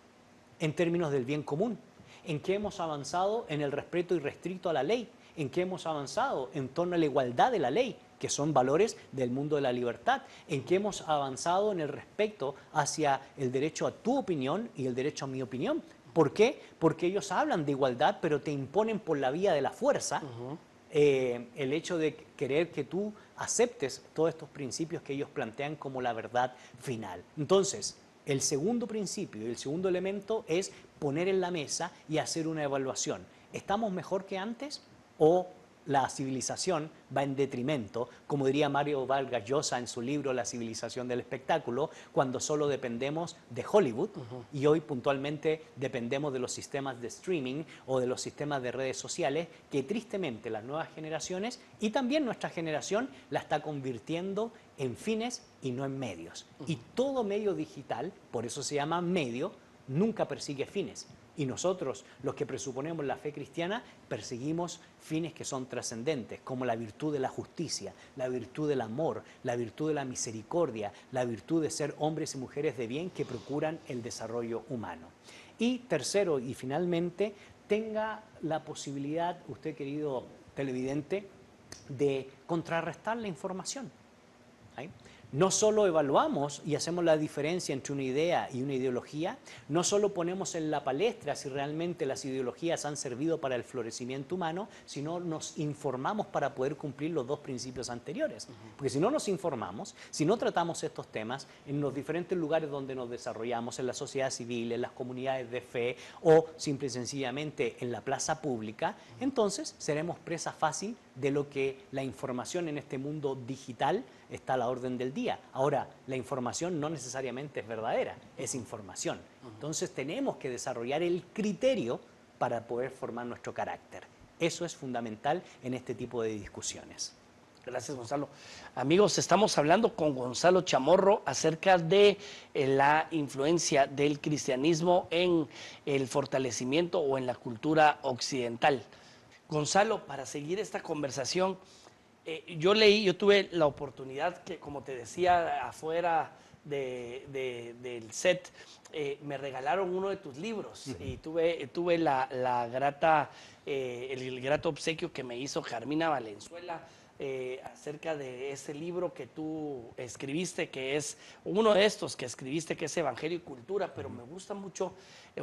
En términos del bien común. ¿En qué hemos avanzado en el respeto irrestricto a la ley? ¿En qué hemos avanzado en torno a la igualdad de la ley, que son valores del mundo de la libertad? ¿En qué hemos avanzado en el respeto hacia el derecho a tu opinión y el derecho a mi opinión? ¿Por qué? Porque ellos hablan de igualdad, pero te imponen por la vía de la fuerza el hecho de querer que tú aceptes todos estos principios que ellos plantean como la verdad final. Entonces, el segundo principio y el segundo elemento es poner en la mesa y hacer una evaluación. ¿Estamos mejor que antes o la civilización va en detrimento, como diría Mario Vargas Llosa en su libro La civilización del espectáculo, cuando solo dependemos de Hollywood y hoy puntualmente dependemos de los sistemas de streaming o de los sistemas de redes sociales que tristemente las nuevas generaciones y también nuestra generación la está convirtiendo en fines y no en medios. Y todo medio digital, por eso se llama medio, nunca persigue fines. Y nosotros, los que presuponemos la fe cristiana, perseguimos fines que son trascendentes, como la virtud de la justicia, la virtud del amor, la virtud de la misericordia, la virtud de ser hombres y mujeres de bien que procuran el desarrollo humano. Y tercero y finalmente, tenga la posibilidad, usted querido televidente, de contrarrestar la información. ¿Sí? No solo evaluamos y hacemos la diferencia entre una idea y una ideología, no solo ponemos en la palestra si realmente las ideologías han servido para el florecimiento humano, sino nos informamos para poder cumplir los dos principios anteriores. Porque si no nos informamos, si no tratamos estos temas en los diferentes lugares donde nos desarrollamos, en la sociedad civil, en las comunidades de fe o simple y sencillamente en la plaza pública, entonces seremos presa fácil de lo que la información en este mundo digital está a la orden del día. Ahora, la información no necesariamente es verdadera, es información. Entonces tenemos que desarrollar el criterio para poder formar nuestro carácter. Eso es fundamental en este tipo de discusiones. Gracias, Gonzalo. Amigos, estamos hablando con Gonzalo Chamorro acerca de la influencia del cristianismo en el fortalecimiento o en la cultura occidental. Gonzalo, para seguir esta conversación, yo tuve la oportunidad que, como te decía, afuera del set, me regalaron uno de tus libros y tuve el grato obsequio que me hizo Carmina Valenzuela acerca de ese libro que tú escribiste, que es uno de estos que escribiste, que es Evangelio y Cultura, pero me gusta mucho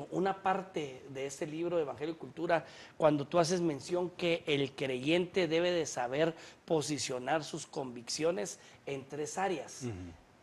una parte de este libro de Evangelio y Cultura cuando tú haces mención que el creyente debe de saber posicionar sus convicciones en 3 áreas.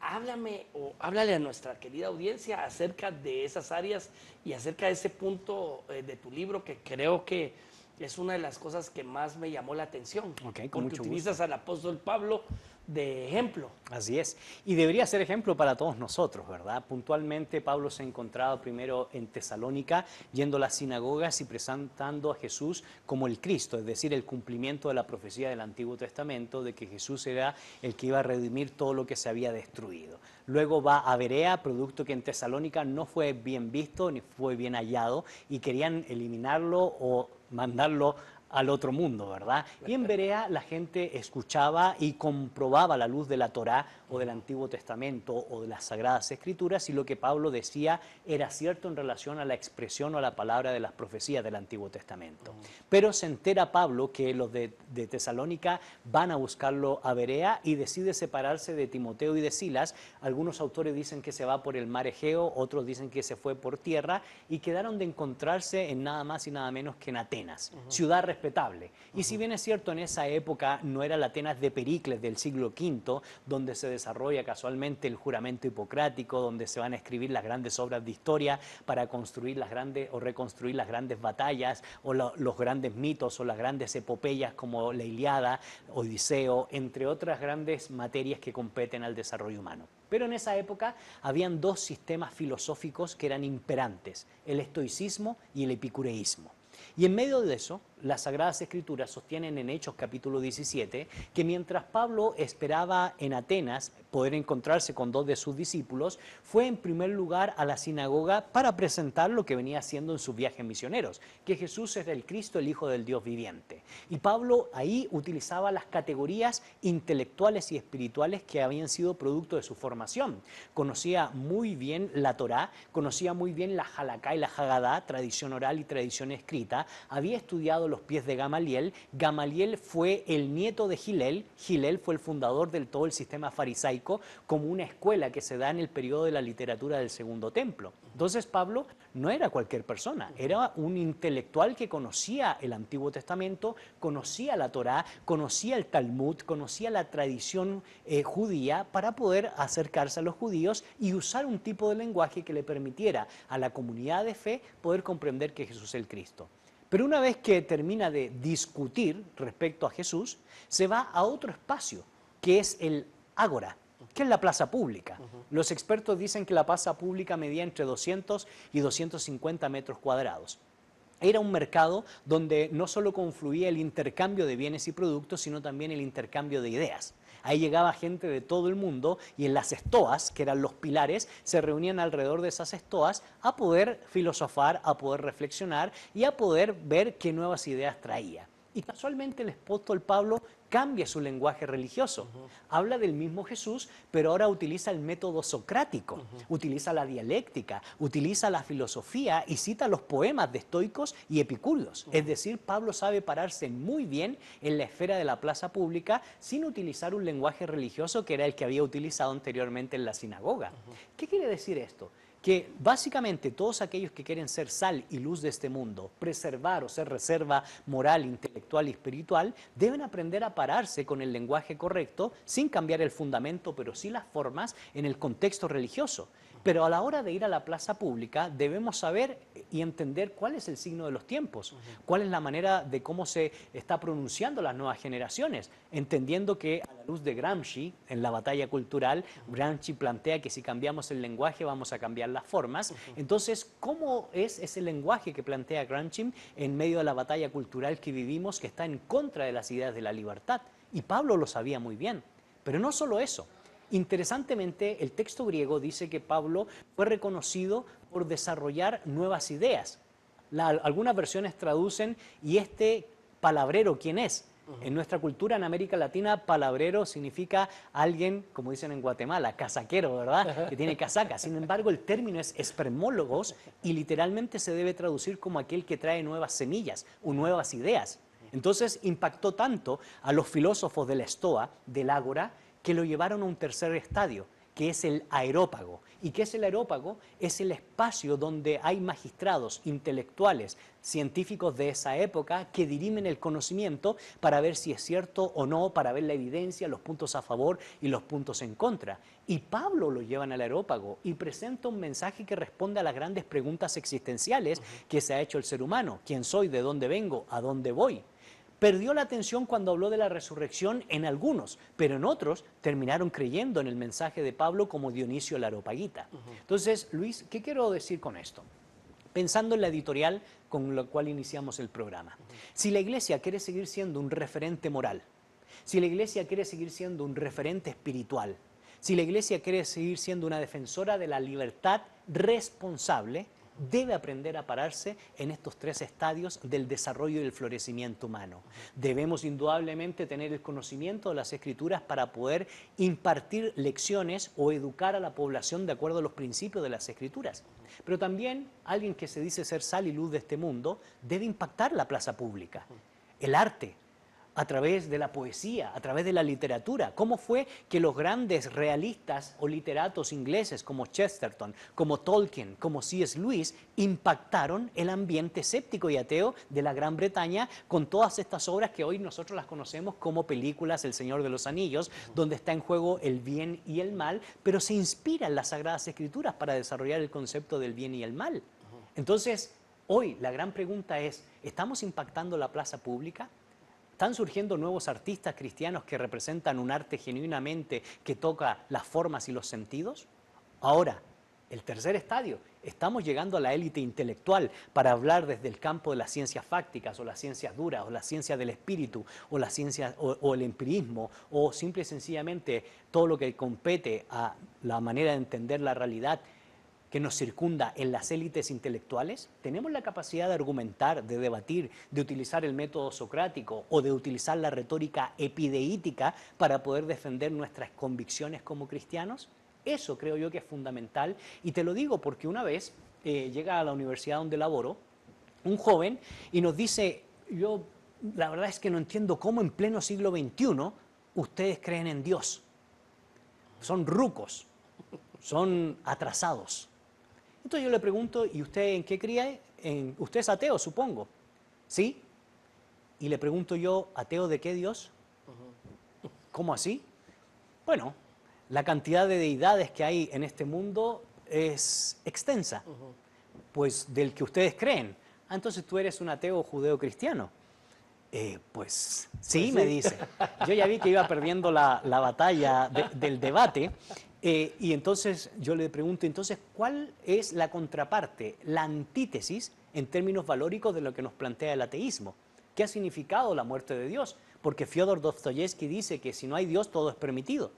Háblale a nuestra querida audiencia acerca de esas áreas y acerca de ese punto de tu libro que creo que es una de las cosas que más me llamó la atención, porque utilizas al apóstol Pablo de ejemplo. Así es, y debería ser ejemplo para todos nosotros, ¿verdad? Puntualmente Pablo se encontraba primero en Tesalónica, yendo a las sinagogas y presentando a Jesús como el Cristo, es decir, el cumplimiento de la profecía del Antiguo Testamento de que Jesús era el que iba a redimir todo lo que se había destruido. Luego va a Berea, producto que en Tesalónica no fue bien visto ni fue bien hallado y querían eliminarlo o mandarlo al otro mundo, ¿verdad? Y en Berea la gente escuchaba y comprobaba a la luz de la Torá o del Antiguo Testamento o de las Sagradas Escrituras si lo que Pablo decía era cierto en relación a la expresión o a la palabra de las profecías del Antiguo Testamento. Pero se entera Pablo que los de Tesalónica van a buscarlo a Berea y decide separarse de Timoteo y de Silas. Algunos autores dicen que se va por el mar Egeo, otros dicen que se fue por tierra y quedaron de encontrarse en nada más y nada menos que en Atenas, ciudad respetable. Y si bien es cierto, en esa época no era la Atenas de Pericles del siglo V, donde se desarrolla casualmente el juramento hipocrático, donde se van a escribir las grandes obras de historia para construir las grandes o reconstruir las grandes batallas o los grandes mitos o las grandes epopeyas como la Ilíada, Odiseo, entre otras grandes materias que competen al desarrollo humano. Pero en esa época habían dos sistemas filosóficos que eran imperantes, el estoicismo y el epicureísmo. Y en medio de eso, las Sagradas Escrituras sostienen en Hechos capítulo 17 que mientras Pablo esperaba en Atenas poder encontrarse con dos de sus discípulos, fue en primer lugar a la sinagoga para presentar lo que venía haciendo en sus viajes misioneros, que Jesús era el Cristo, el Hijo del Dios viviente. Y Pablo ahí utilizaba las categorías intelectuales y espirituales que habían sido producto de su formación. Conocía muy bien la Torá, conocía muy bien la Halaká y la Hagadá, tradición oral y tradición escrita, había estudiado los pies de Gamaliel. Gamaliel fue el nieto de Gilel. Gilel fue el fundador del todo el sistema farisaico como una escuela que se da en el periodo de la literatura del Segundo Templo. Entonces Pablo no era cualquier persona, era un intelectual que conocía el Antiguo Testamento, conocía la Torá, conocía el Talmud, conocía la tradición judía para poder acercarse a los judíos y usar un tipo de lenguaje que le permitiera a la comunidad de fe poder comprender que Jesús es el Cristo. Pero una vez que termina de discutir respecto a Jesús, se va a otro espacio, que es el ágora, que es la plaza pública. Los expertos dicen que la plaza pública medía entre 200 y 250 metros cuadrados. Era un mercado donde no solo confluía el intercambio de bienes y productos, sino también el intercambio de ideas. Ahí llegaba gente de todo el mundo y en las estoas, que eran los pilares, se reunían alrededor de esas estoas a poder filosofar, a poder reflexionar y a poder ver qué nuevas ideas traía. Y casualmente el apóstol Pablo cambia su lenguaje religioso. Habla del mismo Jesús, pero ahora utiliza el método socrático, utiliza la dialéctica, utiliza la filosofía y cita los poemas de estoicos y epicúreos. Es decir, Pablo sabe pararse muy bien en la esfera de la plaza pública sin utilizar un lenguaje religioso que era el que había utilizado anteriormente en la sinagoga. ¿Qué quiere decir esto? Que básicamente todos aquellos que quieren ser sal y luz de este mundo, preservar o ser reserva moral, intelectual y espiritual, deben aprender a pararse con el lenguaje correcto, sin cambiar el fundamento, pero sí las formas en el contexto religioso. Pero a la hora de ir a la plaza pública debemos saber y entender cuál es el signo de los tiempos, cuál es la manera de cómo se está pronunciando las nuevas generaciones, entendiendo que a la luz de Gramsci, en la batalla cultural, Gramsci plantea que si cambiamos el lenguaje vamos a cambiar las formas. Entonces, ¿cómo es ese lenguaje que plantea Gramsci en medio de la batalla cultural que vivimos, que está en contra de las ideas de la libertad? Y Pablo lo sabía muy bien. Pero no solo eso. Interesantemente, el texto griego dice que Pablo fue reconocido por desarrollar nuevas ideas. Algunas versiones traducen, ¿y este palabrero quién es? En nuestra cultura, en América Latina, palabrero significa alguien, como dicen en Guatemala, casaquero, ¿verdad? Que tiene casaca. Sin embargo, el término es espermólogos y literalmente se debe traducir como aquel que trae nuevas semillas o nuevas ideas. Entonces, impactó tanto a los filósofos de la Estoa, del Ágora, que lo llevaron a un tercer estadio, que es el aerópago. ¿Y qué es el aerópago? Es el espacio donde hay magistrados, intelectuales, científicos de esa época que dirimen el conocimiento para ver si es cierto o no, para ver la evidencia, los puntos a favor y los puntos en contra. Y Pablo lo llevan al aerópago y presenta un mensaje que responde a las grandes preguntas existenciales que se ha hecho el ser humano. ¿Quién soy? ¿De dónde vengo? ¿A dónde voy? Perdió la atención cuando habló de la resurrección en algunos, pero en otros terminaron creyendo en el mensaje de Pablo como Dionisio el Areopagita. Entonces, Luis, ¿qué quiero decir con esto? Pensando en la editorial con la cual iniciamos el programa. Si la Iglesia quiere seguir siendo un referente moral, si la Iglesia quiere seguir siendo un referente espiritual, si la Iglesia quiere seguir siendo una defensora de la libertad responsable, debe aprender a pararse en estos tres estadios del desarrollo y del florecimiento humano. Debemos indudablemente tener el conocimiento de las Escrituras para poder impartir lecciones o educar a la población de acuerdo a los principios de las Escrituras. Pero también alguien que se dice ser sal y luz de este mundo debe impactar la plaza pública, el arte, a través de la poesía, a través de la literatura. ¿Cómo fue que los grandes realistas o literatos ingleses como Chesterton, como Tolkien, como C.S. Lewis, impactaron el ambiente escéptico y ateo de la Gran Bretaña con todas estas obras que hoy nosotros las conocemos como películas El Señor de los Anillos, donde está en juego el bien y el mal, pero se inspira en las Sagradas Escrituras para desarrollar el concepto del bien y el mal? Entonces, hoy la gran pregunta es, ¿estamos impactando la plaza pública? ¿Están surgiendo nuevos artistas cristianos que representan un arte genuinamente que toca las formas y los sentidos? Ahora, el tercer estadio, estamos llegando a la élite intelectual para hablar desde el campo de las ciencias fácticas o las ciencias duras o la ciencia del espíritu o la ciencia o el empirismo o simple y sencillamente todo lo que compete a la manera de entender la realidad que nos circunda en las élites intelectuales. ¿Tenemos la capacidad de argumentar, de debatir, de utilizar el método socrático o de utilizar la retórica epideítica para poder defender nuestras convicciones como cristianos? Eso creo yo que es fundamental, y te lo digo porque una vez llega a la universidad donde laboro un joven y nos dice, yo la verdad es que no entiendo cómo en pleno siglo XXI ustedes creen en Dios. Son rucos, son atrasados. Entonces yo le pregunto, ¿y usted en qué cree? Usted es ateo, supongo. ¿Sí? Y le pregunto yo, ¿ateo de qué Dios? ¿Cómo así? Bueno, la cantidad de deidades que hay en este mundo es extensa. Pues del que ustedes creen. Ah, entonces tú eres un ateo judeo-cristiano. Pues sí, me dice. Yo ya vi que iba perdiendo la batalla del debate. Y entonces yo le pregunto, entonces, ¿cuál es la contraparte, la antítesis en términos valóricos de lo que nos plantea el ateísmo? ¿Qué ha significado la muerte de Dios? Porque Fyodor Dostoyevsky dice que si no hay Dios todo es permitido.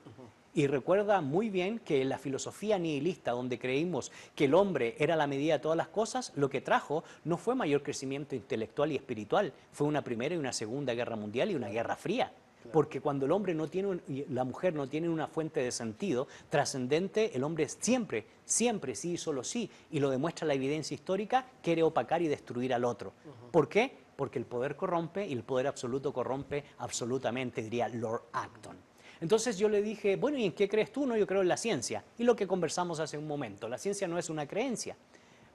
Y recuerda muy bien que la filosofía nihilista, donde creímos que el hombre era la medida de todas las cosas, lo que trajo no fue mayor crecimiento intelectual y espiritual, fue una primera y una segunda guerra mundial y una guerra fría. Porque cuando el hombre no tiene, la mujer no tiene una fuente de sentido trascendente, el hombre siempre, siempre sí y solo sí, y lo demuestra la evidencia histórica, quiere opacar y destruir al otro. ¿Por qué? Porque el poder corrompe y el poder absoluto corrompe absolutamente, diría Lord Acton. Entonces yo le dije, bueno, ¿y en qué crees tú? No, yo creo en la ciencia. Y lo que conversamos hace un momento, la ciencia no es una creencia.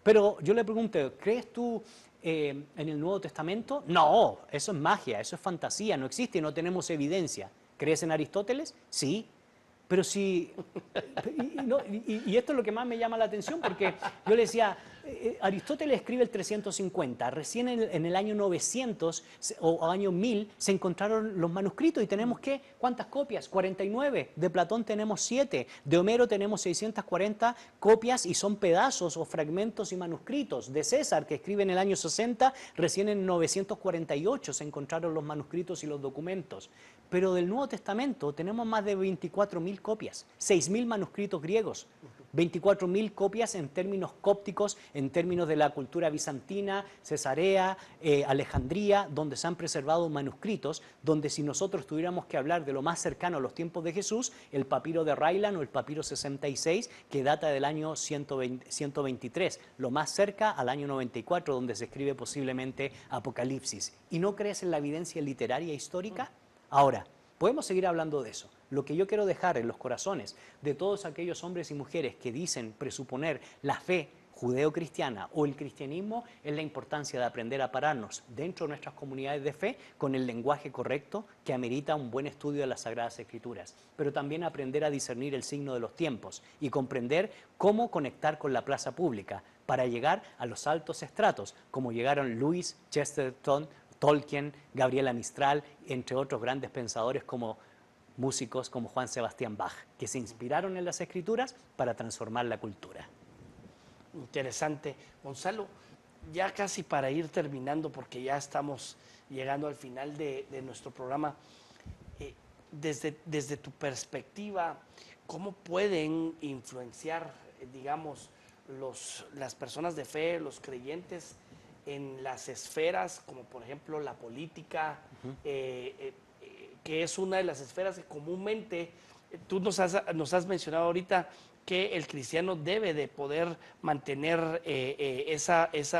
Pero yo le pregunté, ¿crees tú en el Nuevo Testamento? No, eso es magia, eso es fantasía, no existe, no tenemos evidencia. ¿Crees en Aristóteles? Sí. Pero sí, y esto es lo que más me llama la atención, porque yo le decía, Aristóteles escribe el 350, recién en el año 900 o año 1000 se encontraron los manuscritos y tenemos que, ¿cuántas copias? 49, de Platón tenemos 7, de Homero tenemos 640 copias y son pedazos o fragmentos y manuscritos, de César que escribe en el año 60, recién en 948 se encontraron los manuscritos y los documentos. Pero del Nuevo Testamento tenemos más de 24.000 copias, 6.000 manuscritos griegos, 24.000 copias en términos cópticos, en términos de la cultura bizantina, Cesarea, Alejandría, donde se han preservado manuscritos, donde si nosotros tuviéramos que hablar de lo más cercano a los tiempos de Jesús, el papiro de Raylan o el papiro 66, que data del año 123, lo más cerca al año 94, donde se escribe posiblemente Apocalipsis. ¿Y no crees en la evidencia literaria e histórica? Ahora, podemos seguir hablando de eso. Lo que yo quiero dejar en los corazones de todos aquellos hombres y mujeres que dicen presuponer la fe judeo-cristiana o el cristianismo es la importancia de aprender a pararnos dentro de nuestras comunidades de fe con el lenguaje correcto que amerita un buen estudio de las Sagradas Escrituras, pero también aprender a discernir el signo de los tiempos y comprender cómo conectar con la plaza pública para llegar a los altos estratos, como llegaron Lewis, Chesterton, Tolkien, Gabriela Mistral, entre otros grandes pensadores como músicos como Juan Sebastián Bach, que se inspiraron en las Escrituras para transformar la cultura. Interesante. Gonzalo, ya casi para ir terminando, porque ya estamos llegando al final de nuestro programa, desde tu perspectiva, ¿cómo pueden influenciar, digamos, las personas de fe, los creyentes, en las esferas, como por ejemplo la política, que es una de las esferas que comúnmente, tú nos has mencionado ahorita que el cristiano debe de poder mantener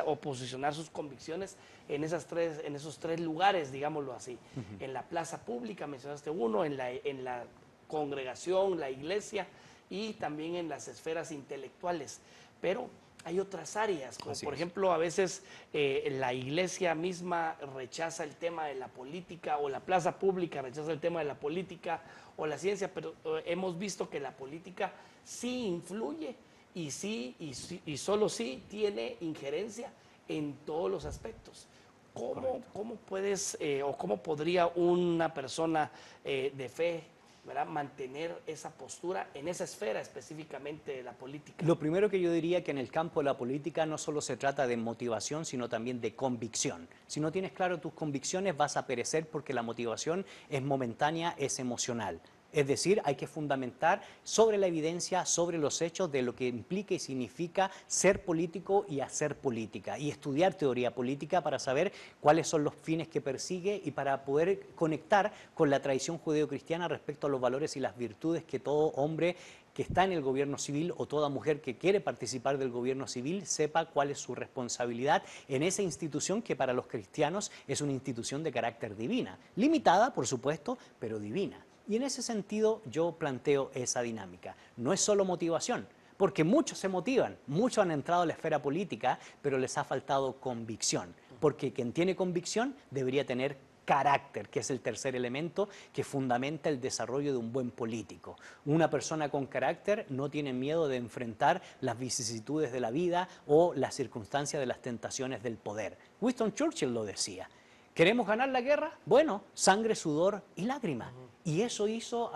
o posicionar sus convicciones en esos tres lugares, digámoslo así. En la plaza pública, mencionaste uno, en la congregación, la iglesia, y también en las esferas intelectuales. Pero hay otras áreas, como por ejemplo a veces la iglesia misma rechaza el tema de la política, o la plaza pública rechaza el tema de la política o la ciencia, pero hemos visto que la política sí influye y solo sí tiene injerencia en todos los aspectos. ¿Cómo puedes o cómo podría una persona de fe, ¿verdad?, mantener esa postura en esa esfera específicamente de la política? Lo primero que yo diría que en el campo de la política no solo se trata de motivación, sino también de convicción. Si no tienes claro tus convicciones, vas a perecer, porque la motivación es momentánea, es emocional. Es decir, hay que fundamentar sobre la evidencia, sobre los hechos de lo que implica y significa ser político y hacer política, y estudiar teoría política para saber cuáles son los fines que persigue y para poder conectar con la tradición judeocristiana respecto a los valores y las virtudes que todo hombre que está en el gobierno civil o toda mujer que quiere participar del gobierno civil sepa cuál es su responsabilidad en esa institución que para los cristianos es una institución de carácter divina, limitada por supuesto, pero divina. Y en ese sentido yo planteo esa dinámica. No es solo motivación, porque muchos se motivan, muchos han entrado a la esfera política, pero les ha faltado convicción, porque quien tiene convicción debería tener carácter, que es el tercer elemento que fundamenta el desarrollo de un buen político. Una persona con carácter no tiene miedo de enfrentar las vicisitudes de la vida o las circunstancias de las tentaciones del poder. Winston Churchill lo decía. ¿Queremos ganar la guerra? Bueno, sangre, sudor y lágrimas. Y eso hizo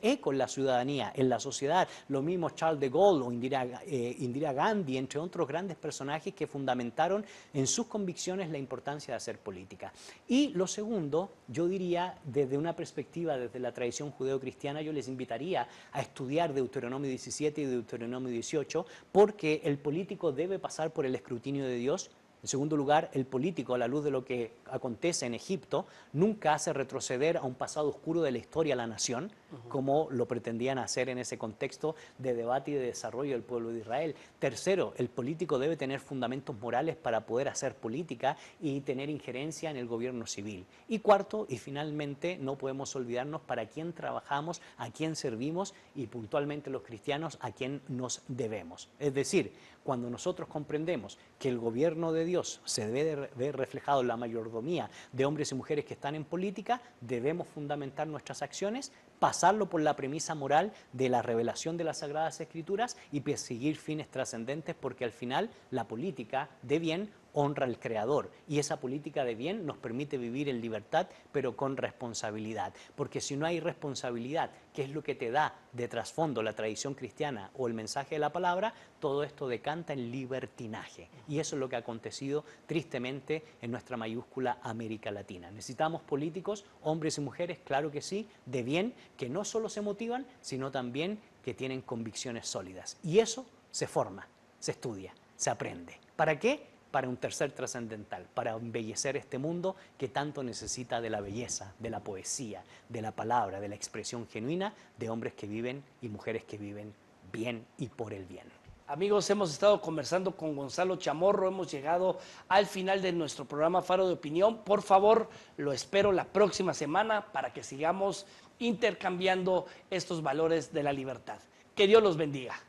eco en la ciudadanía, en la sociedad. Lo mismo Charles de Gaulle o Indira Gandhi, entre otros grandes personajes que fundamentaron en sus convicciones la importancia de hacer política. Y lo segundo, yo diría, desde una perspectiva, desde la tradición judeocristiana, yo les invitaría a estudiar Deuteronomio 17 y Deuteronomio 18, porque el político debe pasar por el escrutinio de Dios. En segundo lugar, el político, a la luz de lo que acontece en Egipto, nunca hace retroceder a un pasado oscuro de la historia a la nación, como lo pretendían hacer en ese contexto de debate y de desarrollo del pueblo de Israel. Tercero, el político debe tener fundamentos morales para poder hacer política y tener injerencia en el gobierno civil. Y cuarto, y finalmente, no podemos olvidarnos para quién trabajamos, a quién servimos y puntualmente los cristianos a quién nos debemos. Es decir, cuando nosotros comprendemos que el gobierno de Dios se debe ver reflejado en la mayordomía de hombres y mujeres que están en política, debemos fundamentar nuestras acciones, pasarlo por la premisa moral de la revelación de las Sagradas Escrituras y perseguir fines trascendentes, porque al final la política de bien honra al Creador, y esa política de bien nos permite vivir en libertad, pero con responsabilidad, porque si no hay responsabilidad, que es lo que te da de trasfondo la tradición cristiana o el mensaje de la palabra, todo esto decanta en libertinaje, y eso es lo que ha acontecido tristemente en nuestra mayúscula América Latina. Necesitamos políticos, hombres y mujeres, claro que sí, de bien, que no solo se motivan, sino también que tienen convicciones sólidas, y eso se forma, se estudia, se aprende. ¿Para qué? Para un tercer trascendental, para embellecer este mundo que tanto necesita de la belleza, de la poesía, de la palabra, de la expresión genuina de hombres que viven y mujeres que viven bien y por el bien. Amigos, hemos estado conversando con Gonzalo Chamorro, hemos llegado al final de nuestro programa Faro de Opinión. Por favor, lo espero la próxima semana para que sigamos intercambiando estos valores de la libertad. Que Dios los bendiga.